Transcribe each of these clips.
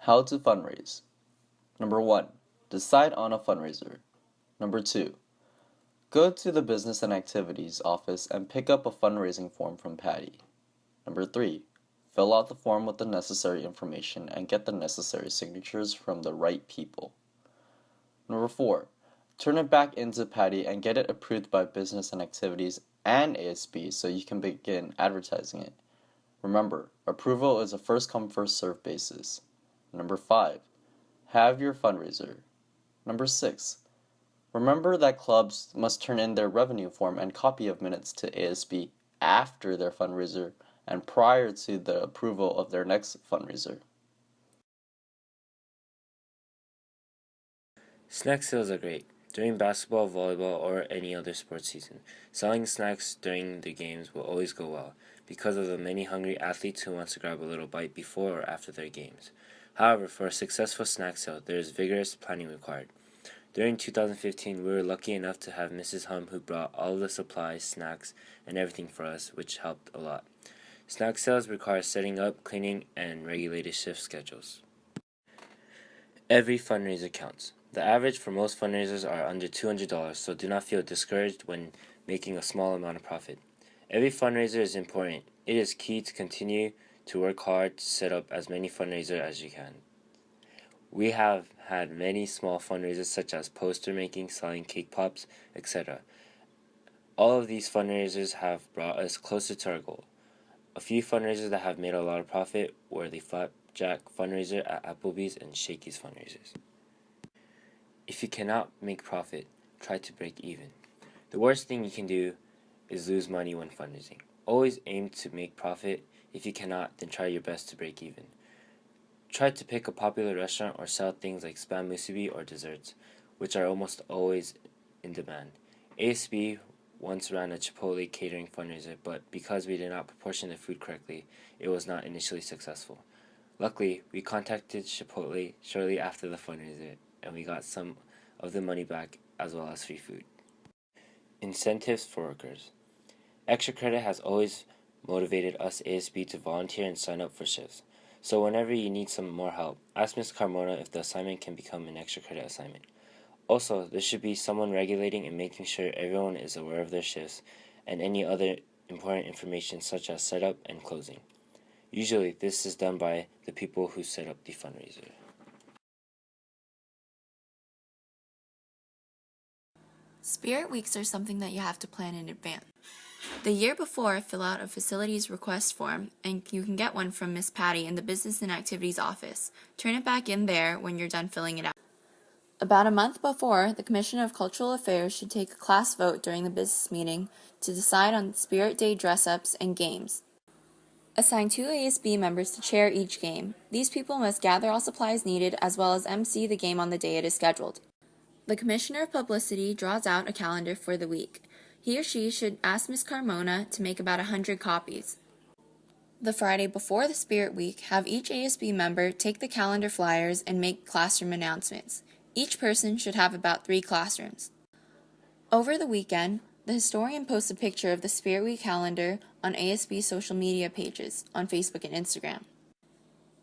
How to fundraise. Number 1. Decide on a fundraiser. Number 2. Go to the Business and Activities office and pick up a fundraising form from Patty. Number 3. Fill out the form with the necessary information and get the necessary signatures from the right people. Number 4. Turn it back into Patty and get it approved by Business and Activities and ASB so you can begin advertising it. Remember, approval is a first-come, first-served basis. Number 5. Have your fundraiser. Number 6. Remember that clubs must turn in their revenue form and copy of minutes to ASB after their fundraiser and prior to the approval of their next fundraiser. Snack sales are great. During basketball, volleyball, or any other sports season, selling snacks during the games will always go well because of the many hungry athletes who want to grab a little bite before or after their games. However, for a successful snack sale, there is vigorous planning required. During 2015, we were lucky enough to have Mrs. Hum who brought all the supplies, snacks, and everything for us, which helped a lot. Snack sales require setting up, cleaning, and regulated shift schedules. Every fundraiser counts. The average for most fundraisers are under $200, so do not feel discouraged when making a small amount of profit. Every fundraiser is important. It is key to continue to work hard to set up as many fundraisers as you can. We have had many small fundraisers such as poster making, selling cake pops, etc. All of these fundraisers have brought us closer to our goal. A few fundraisers that have made a lot of profit were the Flapjack fundraiser at Applebee's and Shakey's fundraisers. If you cannot make profit, try to break even. The worst thing you can do is lose money when fundraising. Always aim to make profit. If you cannot, then try your best to break even. Try to pick a popular restaurant or sell things like spam musubi or desserts, which are almost always in demand. ASB once ran a Chipotle catering fundraiser, but because we did not proportion the food correctly, it was not initially successful. Luckily, we contacted Chipotle shortly after the fundraiser, and we got some of the money back as well as free food. Incentives for workers. Extra credit has always motivated us ASB to volunteer and sign up for shifts. So whenever you need some more help, ask Ms. Carmona if the assignment can become an extra credit assignment. Also, there should be someone regulating and making sure everyone is aware of their shifts and any other important information such as setup and closing. Usually, this is done by the people who set up the fundraiser. Spirit weeks are something that you have to plan in advance. The year before, fill out a facilities request form, and you can get one from Miss Patty in the Business and Activities office. Turn it back in there when you're done filling it out. About a month before, the Commissioner of Cultural Affairs should take a class vote during the business meeting to decide on Spirit Day dress-ups and games. Assign 2 ASB members to chair each game. These people must gather all supplies needed as well as MC the game on the day it is scheduled. The Commissioner of Publicity draws out a calendar for the week. He or she should ask Ms. Carmona to make about 100 copies. The Friday before the Spirit Week, have each ASB member take the calendar flyers and make classroom announcements. Each person should have about 3 classrooms. Over the weekend, the historian posts a picture of the Spirit Week calendar on ASB social media pages on Facebook and Instagram.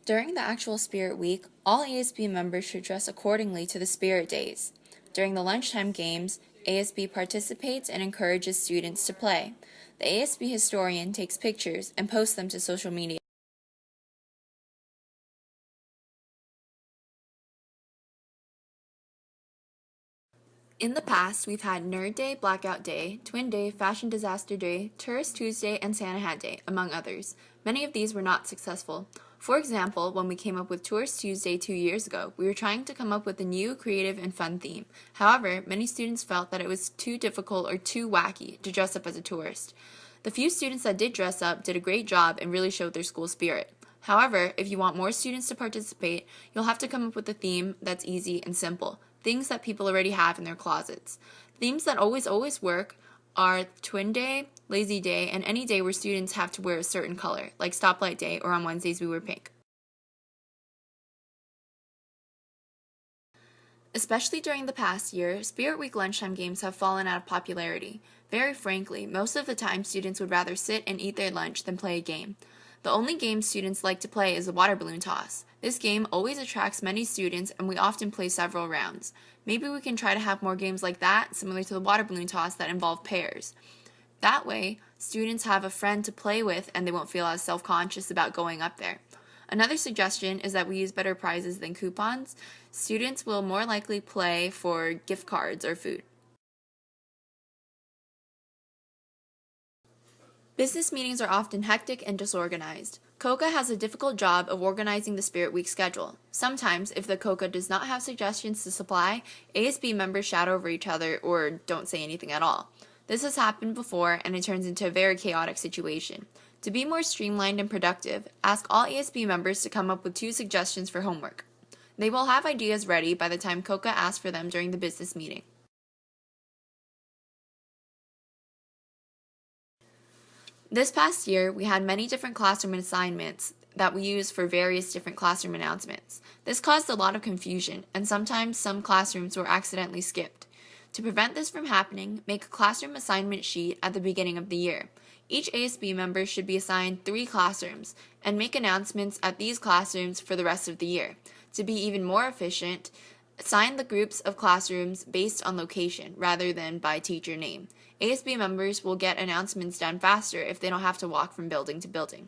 During the actual Spirit Week, all ASB members should dress accordingly to the Spirit Days. During the lunchtime games, ASB participates and encourages students to play. The ASB historian takes pictures and posts them to social media. In the past, we've had Nerd Day, Blackout Day, Twin Day, Fashion Disaster Day, Tourist Tuesday, and Santa Hat Day, among others. Many of these were not successful. For example, when we came up with Tourist Tuesday 2 years ago, we were trying to come up with a new, creative, and fun theme. However, many students felt that it was too difficult or too wacky to dress up as a tourist. The few students that did dress up did a great job and really showed their school spirit. However, if you want more students to participate, you'll have to come up with a theme that's easy and simple, things that people already have in their closets. Themes that always work are Twin Day, Lazy Day, and any day where students have to wear a certain color, like Stoplight Day, or on Wednesdays we wear pink. Especially during the past year, Spirit Week lunchtime games have fallen out of popularity. Very frankly, most of the time students would rather sit and eat their lunch than play a game. The only game students like to play is the water balloon toss. This game always attracts many students and we often play several rounds. Maybe we can try to have more games like that, similar to the water balloon toss that involve pairs. That way, students have a friend to play with and they won't feel as self-conscious about going up there. Another suggestion is that we use better prizes than coupons. Students will more likely play for gift cards or food. Business meetings are often hectic and disorganized. COCA has a difficult job of organizing the Spirit Week schedule. Sometimes, if the COCA does not have suggestions to supply, ASB members shout over each other or don't say anything at all. This has happened before and it turns into a very chaotic situation. To be more streamlined and productive, ask all ASB members to come up with 2 suggestions for homework. They will have ideas ready by the time COCA asks for them during the business meeting. This past year, we had many different classroom assignments that we used for various different classroom announcements. This caused a lot of confusion, and sometimes some classrooms were accidentally skipped. To prevent this from happening, make a classroom assignment sheet at the beginning of the year. Each ASB member should be assigned 3 classrooms, and make announcements at these classrooms for the rest of the year. To be even more efficient, assign the groups of classrooms based on location rather than by teacher name. ASB members will get announcements done faster if they don't have to walk from building to building.